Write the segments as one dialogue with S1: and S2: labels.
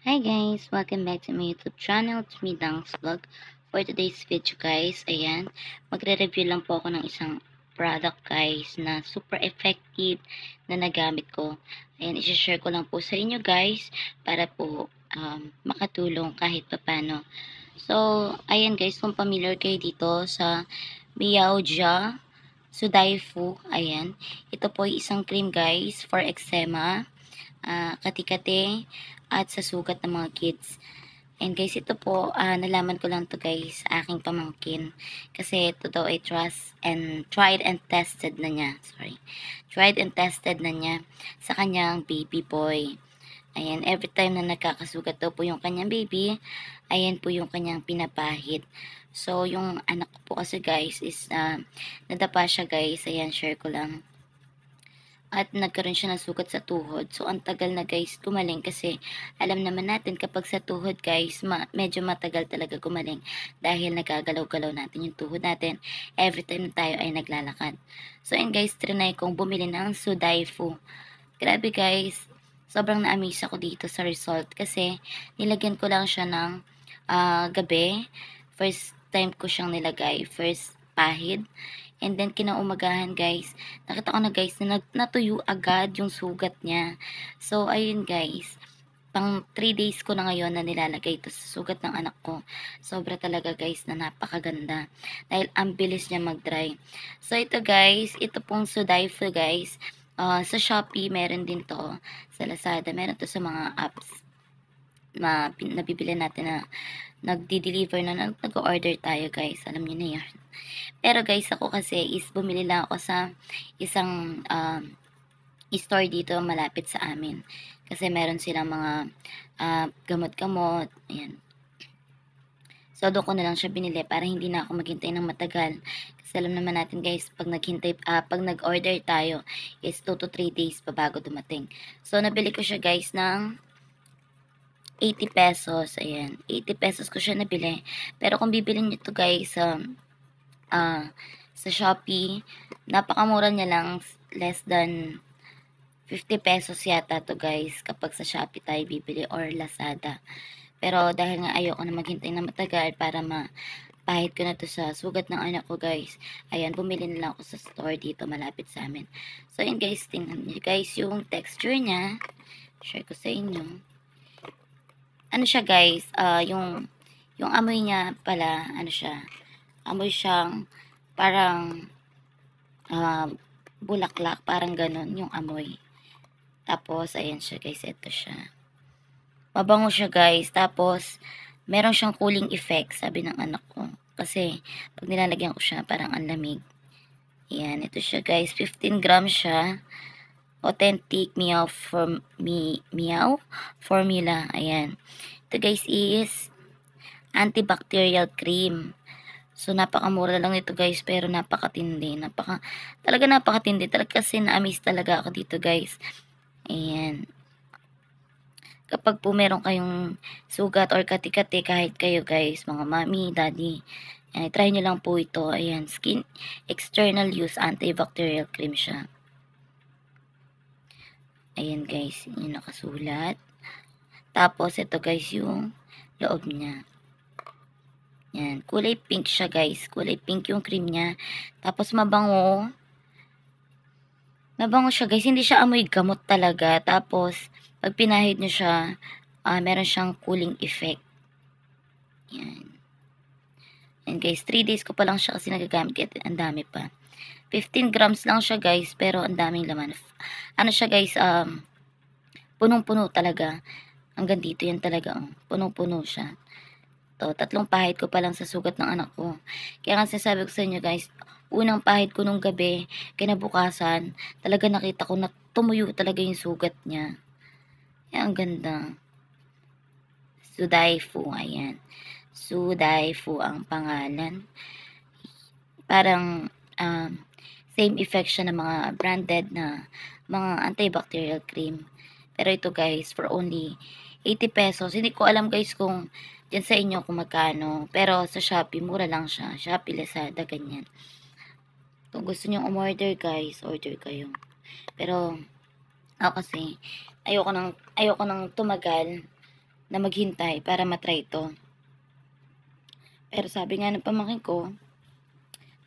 S1: Hi guys! Welcome back to my YouTube channel. It's me, Dang's Vlog. For today's video guys, ayan, magre-review lang po ako ng isang product guys na super effective na nagamit ko. Ayan, isi-share ko lang po sa inyo guys para po makatulong kahit papano. So, ayan guys, kung familiar kayo dito sa Miaoja Sudaifu, ayan, ito po ay isang cream guys for eczema, kati-kati, at sa sugat ng mga kids. And guys, ito po, nalaman ko lang to guys sa aking pamangkin. Kasi ito daw ay tried and tested na niya. Tried and tested na niya sa kanyang baby boy. Ayan, every time na nagkakasugat daw po yung kanyang baby, ayan po yung kanyang pinapahid. So, yung anak ko po kasi guys is, nadapa siya guys. Ayan, share ko lang. At nagkaroon siya ng sugat sa tuhod. So, ang tagal na guys gumaling kasi alam naman natin kapag sa tuhod guys, medyo matagal talaga gumaling dahil nagagalaw-galaw natin yung tuhod natin every time na tayo ay naglalakad. So, and guys, trinay kong bumili ng Sudaifu. Grabe guys, sobrang na-amaze ako dito sa result kasi nilagyan ko lang siya ng gabi. First time ko siyang nilagay, first pahid. And then, kinaumagahan, guys, nakita ko na, guys, na natuyo agad yung sugat niya. So, ayun, guys, pang 3 days ko na ngayon na nilalagay ito sa sugat ng anak ko. Sobra talaga, guys, na napakaganda. Dahil ang bilis niya mag-dry. So, ito, guys, ito pong Sudaifu, guys. Sa Shopee, meron din to. Sa Lazada, meron to sa mga apps na nabibili natin na nagdi-deliver na nag-order tayo guys. Alam niyo na yan. Pero guys, ako kasi is bumili lang ako sa isang store dito malapit sa amin. Kasi meron silang mga gamot-gamot. Ayan. So, doon ko na lang siya binili para hindi na ako maghintay ng matagal. Kasi alam naman natin guys, pag nag-order tayo, is 2 to 3 days pa bago dumating. So, nabili ko siya guys ng 80 pesos. Ayan. 80 pesos ko siya nabili. Pero kung bibilin nyo to guys, sa Shopee, napakamura niya lang. Less than 50 pesos yata to guys kapag sa Shopee tayo bibili or Lazada. Pero dahil nga ayoko na maghintay na matagal para mapahid ko na to sa sugat ng anak ko guys. Ayan, bumili na lang ako sa store dito malapit sa amin. So yun guys, tingnan nyo guys yung texture niya. Share ko sa inyo. Ano siya guys, yung amoy niya pala, ano siya, amoy siyang parang bulaklak, parang ganun yung amoy. Tapos, ayan siya guys, ito siya. Mabango siya guys, tapos meron siyang cooling effect, sabi ng anak ko. Kasi, pag nilalagyan ko siya, parang ang lamig. Ayan, ito siya guys, 15 grams siya. Authentic Meow formula. Ayan. Ito guys is antibacterial cream. So, napakamura lang ito guys, pero napakatindi. Talaga napakatindi. Talaga kasi na-amaze talaga ako dito guys. Ayan. Kapag po meron kayong sugat or kati-kati, kahit kayo guys, mga mami, daddy, try nyo lang po ito. Ayan. Skin external use antibacterial cream siya. Ayan guys, yung nakasulat. Tapos, ito guys, yung loob niya. Yan, kulay pink siya guys. Kulay pink yung cream niya. Tapos, mabango. Mabango siya guys. Hindi siya amoy gamot talaga. Tapos, pag pinahid nyo siya, meron siyang cooling effect. Yan. And guys, 3 days ko pa lang siya kasi nagagamit. At ang dami pa. 15 grams lang siya guys, pero ang daming laman. Ano siya guys, punong-puno talaga. Hanggang dito yan talaga. Punong-puno siya. To, 3 pahid ko pa lang sa sugat ng anak ko. Kaya nga sinasabi ko sa inyo guys, unang pahid ko nung gabi, kinabukasan, talaga nakita ko na tumuyo talaga yung sugat niya. Yan, ang ganda. Sudaifu, ayan. Sudaifu ang pangalan. Parang, same effect siya ng mga branded na mga antibacterial cream. Pero ito guys, for only 80 pesos. Hindi ko alam guys kung dyan sa inyo kung magkano. Pero sa Shopee, mura lang siya. Shopee, Lazada, ganyan. Kung gusto nyo umorder guys, order kayo. Pero, ako kasi, ayoko nang tumagal. na maghintay para matry ito. Pero sabi nga ng pamangkin ko,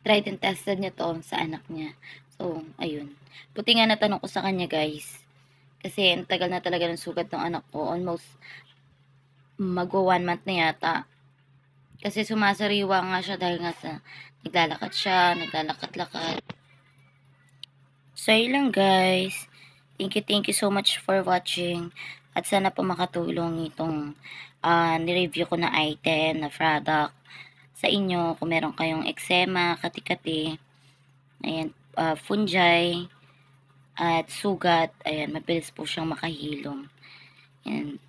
S1: tried and tested niya to sa anak niya. So, ayun. Buti nga natanong ko sa kanya, guys. Kasi ang tagal na talaga ng sugat ng anak ko. Almost magwa 1 month na yata. Kasi sumasariwa nga siya dahil nga sa naglalakad siya, naglalakad-lakad. So, yun lang, guys. Thank you so much for watching. At sana po makatulong itong nireview ko na item, na product sa inyo. Kung meron kayong eczema, kati-kati, ayan, fungi, at sugat, ayan, mabilis po siyang makahilom. Ayan.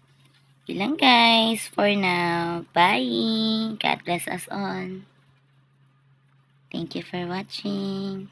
S1: Yun lang, guys, for now. Bye! God bless us all. Thank you for watching.